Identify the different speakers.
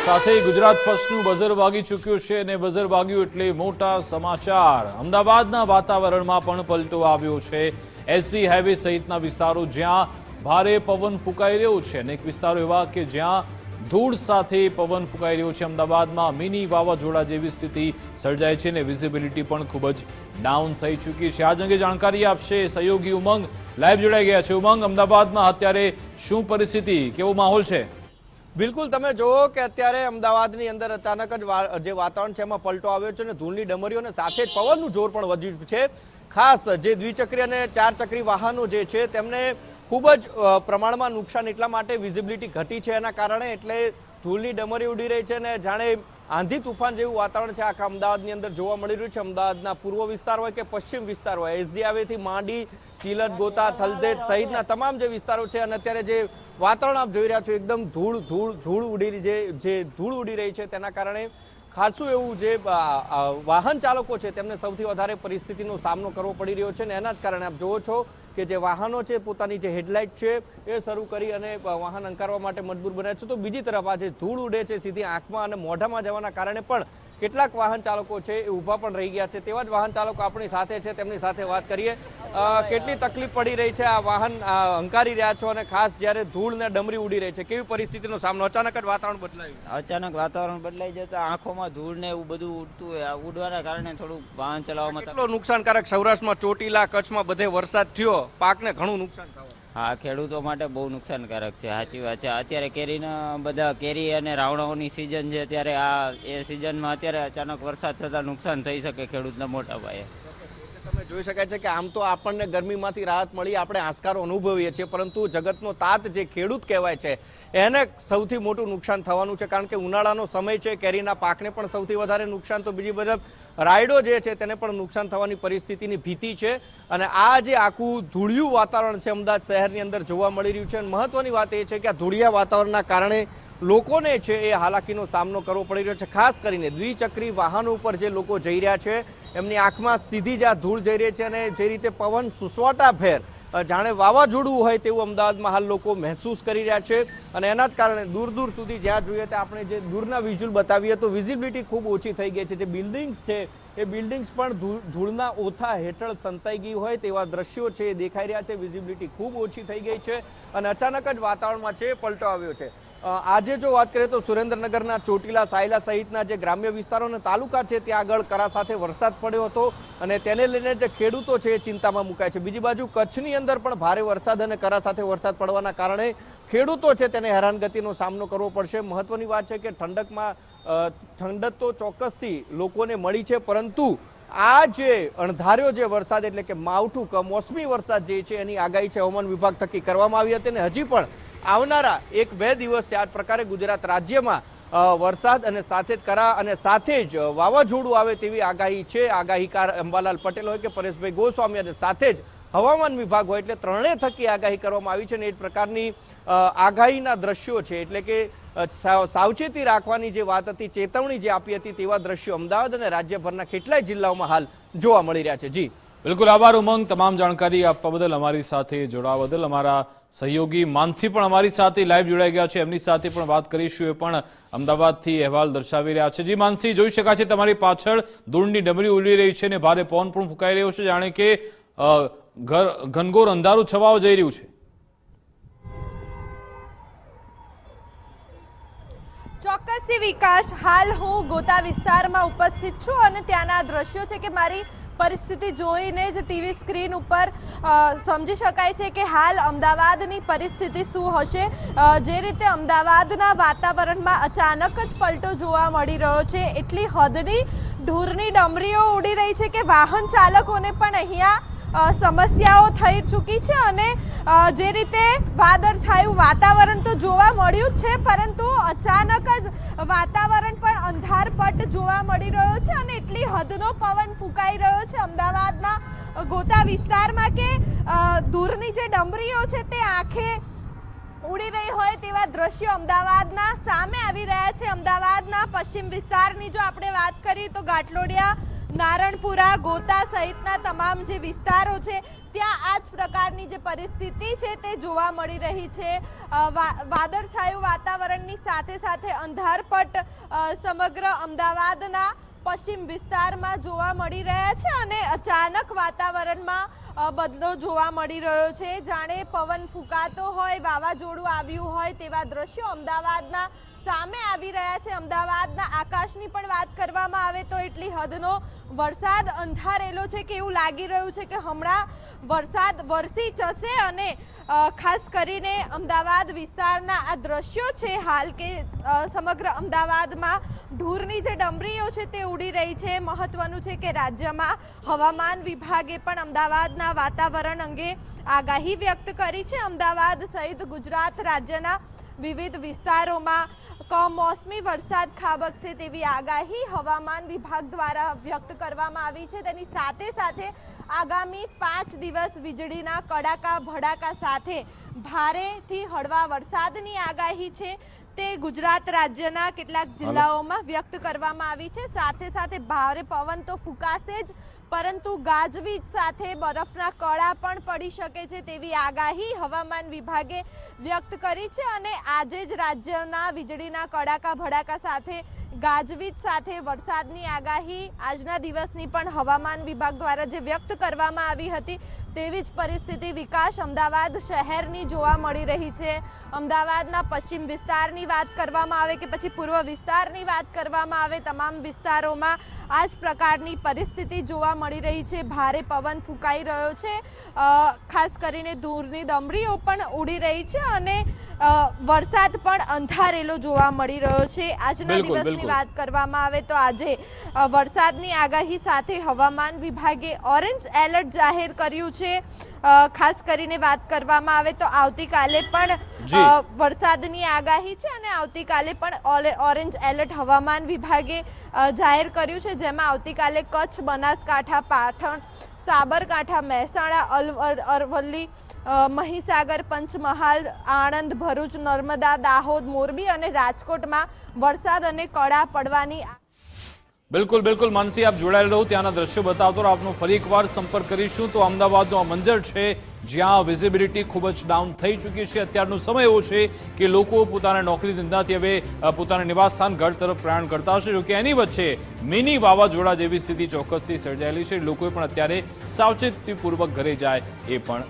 Speaker 1: સાથે ગુજરાત ફર્સ્ટનું બઝર વાગી ચૂક્યું છે અને બઝર વાગ્યું એટલે મોટા સમાચાર। અમદાવાદના વાતાવરણમાં પણ પલટો આવ્યો છે। એસસી હાઈવે સહિતના વિસ્તારો જ્યાં ભારે પવન ફૂંકાઈ રહ્યો છે, અનેક વિસ્તારો એવા કે જ્યાં ધૂળ સાથે પવન ફૂંકાઈ રહ્યો છે। અમદાવાદમાં મિની વાવાઝોડા જેવી સ્થિતિ સર્જાઈ છે અને વિઝિબિલિટી પણ ખૂબ જ ડાઉન થઈ ચૂકી છે। આ અંગે જાણકારી આપશે સહયોગી ઉમંગ, લાઈવ જોડાઈ ગયા છે। ઉમંગ, અમદાવાદમાં અત્યારે શું પરિસ્થિતિ, કેવો માહોલ છે?
Speaker 2: બિલકુલ, તમે જુઓ કે અત્યારે અમદાવાદની અંદર અચાનક જ જે વાતાવરણ છે એમાં પલટો આવ્યો છે અને ધૂળની ડમરીઓ અને સાથે જ પવનનું જોર પણ વધ્યું છે। ખાસ જે દ્વિચક્રી અને ચાર ચક્રી વાહનો જે છે તેમને ખૂબ જ પ્રમાણમાં નુકસાન એટલા માટે વિઝિબિલિટી ઘટી છે એના કારણે, એટલે ધૂળની ડમરી ઉડી રહી છે અને જાણે આંધી તુફાન જેવું વાતાવરણ છે આખા અમદાવાદની અંદર જોવા મળી રહ્યું છે। અમદાવાદના પૂર્વ વિસ્તાર હોય કે પશ્ચિમ વિસ્તાર હોય, એસજી હાઈવેથી માંડી સિલટ, ગોતા, થલતેજ સહિતના તમામ જે વિસ્તારો છે અને અત્યારે જે વાતાવરણ આપ જોઈ રહ્યા છો એકદમ ધૂળ ઉડી રહી છે, તેના કારણે ખાસું એવું જે વાહન ચાલકો છે તેમને સૌથી વધારે પરિસ્થિતિનો સામનો કરવો પડી રહ્યો છે અને એના જ કારણે આપ જોવો છો કે જે વાહનો છે પોતાની જે હેડલાઇટ છે એ શરૂ કરી અને વાહન અંકારવા માટે મજબૂર બન્યા છે। તો બીજી તરફ આ જે ધૂળ ઉડે છે સીધી આંખમાં અને મોઢામાં જવાના કારણે પણ કેટલાક વાહન ચાલકો છે એ ઊભા પણ રહી ગયા છે। તેવા જ વાહન ચાલકો આપણી સાથે છે, તેમની સાથે વાત કરીએ। કેટલી તકલીફ પડી રહી છે, આ વાહન અંકારી રહ્યા છો અને ખાસ જ્યારે ધૂળ ને ડમરી ઉડી રહી છે, કેવી પરિસ્થિતિનો સામનો? અચાનક જ વાતાવરણ બદલાયું,
Speaker 3: અચાનક વાતાવરણ બદલાઈ જતા આંખોમાં ધૂળ ને એવું બધું ઉડતું હોય, ઉડવાના કારણે થોડું વાહન ચલાવવામાં
Speaker 2: કેટલો નુકસાનકારક? સૌરાષ્ટ્રમાં, ચોટીલા, કચ્છમાં બધે વરસાદ થયો, પાકને ઘણું નુકસાન થયું।
Speaker 3: હા, ખેડૂતો માટે બહુ નુકસાનકારક છે, સાચી વાત છે। અત્યારે કેરીના બધા કેરી અને રાવણાઓની સિઝન છે, ત્યારે એ સિઝનમાં અત્યારે અચાનક વરસાદ થતાં નુકસાન થઈ શકે ખેડૂતના મોટા પાયે।
Speaker 2: તમે જોઈ શકાય છે કે આમ તો આપણને ગરમીમાંથી રાહત મળી, આપણે આંચકારો અનુભવીએ છીએ, પરંતુ જગતનો તાત જે ખેડૂત કહેવાય છે એને સૌથી મોટું નુકસાન થવાનું છે, કારણ કે ઉનાળાનો સમય છે, કેરીના પાકને પણ સૌથી વધારે નુકસાન, તો બીજી બાજુ રાયડો જે છે તેને પણ નુકસાન થવાની પરિસ્થિતિની ભીતિ છે અને આ જે આખું ધૂળિયું વાતાવરણ છે અમદાવાદ શહેરની અંદર જોવા મળી રહ્યું છે। અને મહત્વની વાત એ છે કે આ ધૂળિયા વાતાવરણના કારણે લોકોને છે એ હાલાકીનો સામનો કરવો પડી રહ્યો છે। ખાસ કરીને દ્વિચક્રી વાહનો ઉપર જે લોકો જઈ રહ્યા છે એમની આંખમાં સીધી જ આ ધૂળ જઈ રહી છે અને જે રીતે પવન સુસવાટા ફેર જાણે વાવાઝોડું હોય તેવું અમદાવાદમાં હાલ લોકો મહેસૂસ કરી રહ્યા છે અને એના જ કારણે દૂર દૂર સુધી જ્યાં જોઈએ ત્યાં આપણે જે દૂરના વિઝ્યુઅલ બતાવીએ તો વિઝિબિલિટી ખૂબ ઓછી થઈ ગઈ છે। જે બિલ્ડિંગ્સ છે એ બિલ્ડિંગ્સ પણ ધૂળના ઓથા હેઠળ સંતાઈ ગઈ હોય તેવા દ્રશ્યો છે એ દેખાઈ રહ્યા છે। વિઝિબિલિટી ખૂબ ઓછી થઈ ગઈ છે અને અચાનક જ વાતાવરણમાં છે પલટો આવ્યો છે। આજે જો વાત કરીએ તો સુરેન્દ્રનગરના ચોટીલા, સાયલા સહિતના જે ગ્રામ્ય વિસ્તારો અને તાલુકા છે ત્યાં આગળ કરા સાથે વરસાદ પડ્યો હતો અને તેને લઈને જે ખેડૂતો છે એ ચિંતામાં મુકાય છે। બીજી બાજુ કચ્છની અંદર પણ ભારે વરસાદ અને કરા સાથે વરસાદ પડવાના કારણે ખેડૂતો છે તેને હેરાનગતિનો સામનો કરવો પડશે। મહત્વની વાત છે કે ઠંડક તો ચોક્કસથી લોકોને મળી છે, પરંતુ આ જે અણધાર્યો જે વરસાદ એટલે કે માવઠું કમોસમી વરસાદ જે છે એની આગાહી છે હવામાન વિભાગ થકી કરવામાં આવી હતી અને હજી પણ આવનારા 1-2 દિવસ આ પ્રકારે ગુજરાત રાજ્યમાં વરસાદ અને સાથે જ કરા અને સાથે જ વાવાઝોડું આવે તેવી આગાહી છે। આગાહીકાર અંબાલાલ પટેલ હોય કે પરેશભાઈ ગોસ્વામી અને સાથે જ હવામાન વિભાગ હોય, એટલે ત્રણેય થકી આગાહી કરવામાં આવી છે અને એ પ્રકારની આગાહીના દ્રશ્યો છે, એટલે કે સાવચેતી રાખવાની જે વાત હતી, ચેતવણી જે આપી હતી તેવા દ્રશ્યો અમદાવાદ અને રાજ્યભરના કેટલાય જિલ્લાઓમાં હાલ જોવા મળી રહ્યા છે। જી
Speaker 1: બિલકુલ, આભાર ઉમંગ, તમામ જાણકારી આપવા બદલ, અમારી સાથે જોડાવા બદલ। અમારા સહયોગી માનસી પણ અમારી સાથે લાઈવ જોડાઈ ગયા છે, એમની સાથે પણ વાત કરીશું, એ પણ અમદાવાદથી અહેવાલ દર્શાવી રહ્યા છે। જી માનસી, જોઈ શકાય છે તમારી પાછળ ધૂળની ડમરી ઉડી રહી છે અને ભારે પવન પણ ફૂંકાઈ રહ્યો છે, જાણે કે ઘનઘોર અંધારું છવાવા જઈ રહ્યું છે।
Speaker 4: ચોક્કસથી વિકાસ, હાલ હું ગોતા વિસ્તારમાં ઉપસ્થિત છું અને ત્યાંના દ્રશ્યો છે કે મારી પરિસ્થિતિ જોઈને જ ટીવી સ્ક્રીન ઉપર સમજી શકાય છે કે હાલ અમદાવાદની પરિસ્થિતિ શું હશે। જે રીતે અમદાવાદના વાતાવરણમાં અચાનક જ પલટો જોવા મળી રહ્યો છે, એટલી હદની ધૂળની ડમરીઓ ઉડી રહી છે કે વાહન ચાલકોને પણ અહીંયા સમસ્યાઓ થઈ ચૂકી છે અને જે રીતે વાદળછાયું વાતાવરણ તો જોવા મળ્યું જ છે, પરંતુ અચાનક જ વાતાવરણ પણ અંધારપટ જોવા મળી રહ્યો છે અને એટલી હદનો પવન ફૂંકાઈ રહ્યો છે અમદાવાદના ગોતા વિસ્તારમાં કે ધૂળની જે ડમરીઓ છે તે આંખે ઉડી રહી હોય તેવા દ્રશ્યો અમદાવાદના સામે આવી રહ્યા છે। અમદાવાદના પશ્ચિમ વિસ્તારની જો આપણે વાત કરીએ તો ઘાટલોડિયા, નારણપુરા, ગોતા સહિતના તમામ જે વિસ્તારો છે ત્યાં આ જ પ્રકારની જે પરિસ્થિતિ છે તે જોવા મળી રહી છે। વાદળછાયું વાતાવરણની સાથે સાથે સાથે અંધારપટ સમગ્ર અમદાવાદના પશ્ચિમ વિસ્તારમાં જોવા મળી રહ્યા છે અને અચાનક વાતાવરણમાં બદલો જોવા મળી રહ્યો છે. જાણે પવન ફૂંકાતો હોય, વાવાઝોડું આવ્યું હોય તેવા દ્રશ્યો અમદાવાદના સામે આવી રહ્યા છે. અમદાવાદના આકાશની પણ વાત કરવામાં આવે તો એટલી હદનો વરસાદ અંધારેલો છે કે એવું લાગી રહ્યું છે કે હમણાં વરસાદ વરસી જશે અને ખાસ કરીને અમદાવાદ વિસ્તારના આ દ્રશ્યો છે હાલ કે સમગ્ર અમદાવાદમાં ધૂળની જે ડમરીઓ છે તે ઉડી રહી છે. મહત્વનું છે કે રાજ્યમાં હવામાન વિભાગે પણ અમદાવાદના વાતાવરણ અંગે આગાહી વ્યક્ત કરી છે. અમદાવાદ સહિત ગુજરાત રાજ્યના વિવિધ વિસ્તારોમાં કમોસમી વરસાદ ખાબકશે તેવી આગાહી હવામાન વિભાગ દ્વારા વ્યક્ત કરવામાં આવી છે. તેની સાથે સાથે આગામી 5 દિવસ વીજળીના કડાકા ભડાકા સાથે ભારેથી હળવા વરસાદની આગાહી છે તે ગુજરાત રાજ્યના કેટલાક જિલ્લાઓમાં વ્યક્ત કરવામાં આવી છે. સાથે સાથે ભારે પવન તો ફૂંકાશે જ, પરંતુ ગાજવીજ સાથે બરફના કણા પણ પડી શકે છે તેવી આગાહી હવામાન વિભાગે વ્યક્ત કરી છે. અને આજે જ રાજ્યના વીજળીના કડાકા ભડાકા સાથે ગાજવીજ સાથે વરસાદની આગાહી આજના દિવસની પણ હવામાન વિભાગ દ્વારા જે વ્યક્ત કરવામાં આવી હતી તેવી જ પરિસ્થિતિ વિકાસ અમદાવાદ શહેરની જોવા મળી રહી છે. અમદાવાદના પશ્ચિમ વિસ્તારની વાત કરવામાં આવે કે પછી પૂર્વ વિસ્તારની વાત કરવામાં આવે, તમામ વિસ્તારોમાં આ જ પ્રકારની પરિસ્થિતિ જોવા મળી રહી છે. ભારે પવન ફૂંકાઈ રહ્યો છે, ખાસ કરીને ધૂળની ડમરીઓ પણ ઉડી રહી છે અને વરસાદ પણ અંધારેલો જોવા મળી રહ્યો છે. આજના દિવસની વાત કરવામાં આવે તો આજે વરસાદની આગાહી સાથે હવામાન વિભાગે ઓરેન્જ એલર્ટ જાહેર કર્યું છે. ખાસ કરીને વાત કરવામાં આવે તો આવતીકાલે પણ વરસાદની આગાહી છે અને આવતીકાલે પણ ઓરેન્જ એલર્ટ હવામાન વિભાગે જાહેર કર્યું છે, જેમાં આવતીકાલે કચ્છ, બનાસકાંઠા, પાટણ, સાબરકાંઠા, મહેસાણા, અરવલ્લી, મહીસાગર, પંચમહાલ, આણંદ, ભરૂચ, નર્મદા, દાહોદ, મોરબી અને રાજકોટમાં વરસાદ અને કળા પડવાની.
Speaker 1: બિલકુલ બિલકુલ માનસી, આપ જોડાયેલા રહો, ત્યાંના દ્રશ્યો બતાવતો આપનો ફરી એકવાર સંપર્ક કરીશું. તો અમદાવાદનો આ મંજર છે જ્યાં વિઝિબિલિટી ખૂબ જ ડાઉન થઈ ચૂકી છે. અત્યારનો સમય એવો છે કે લોકો પોતાના નોકરી ધંધાથી હવે પોતાના નિવાસસ્થાન ઘર તરફ પ્રયાણ કરતા હશે. જોકે એની વચ્ચે મિની વાવાઝોડા જેવી સ્થિતિ ચોક્કસથી સર્જાયેલી છે. લોકોએ પણ અત્યારે સાવચેતીપૂર્વક ઘરે જાય એ પણ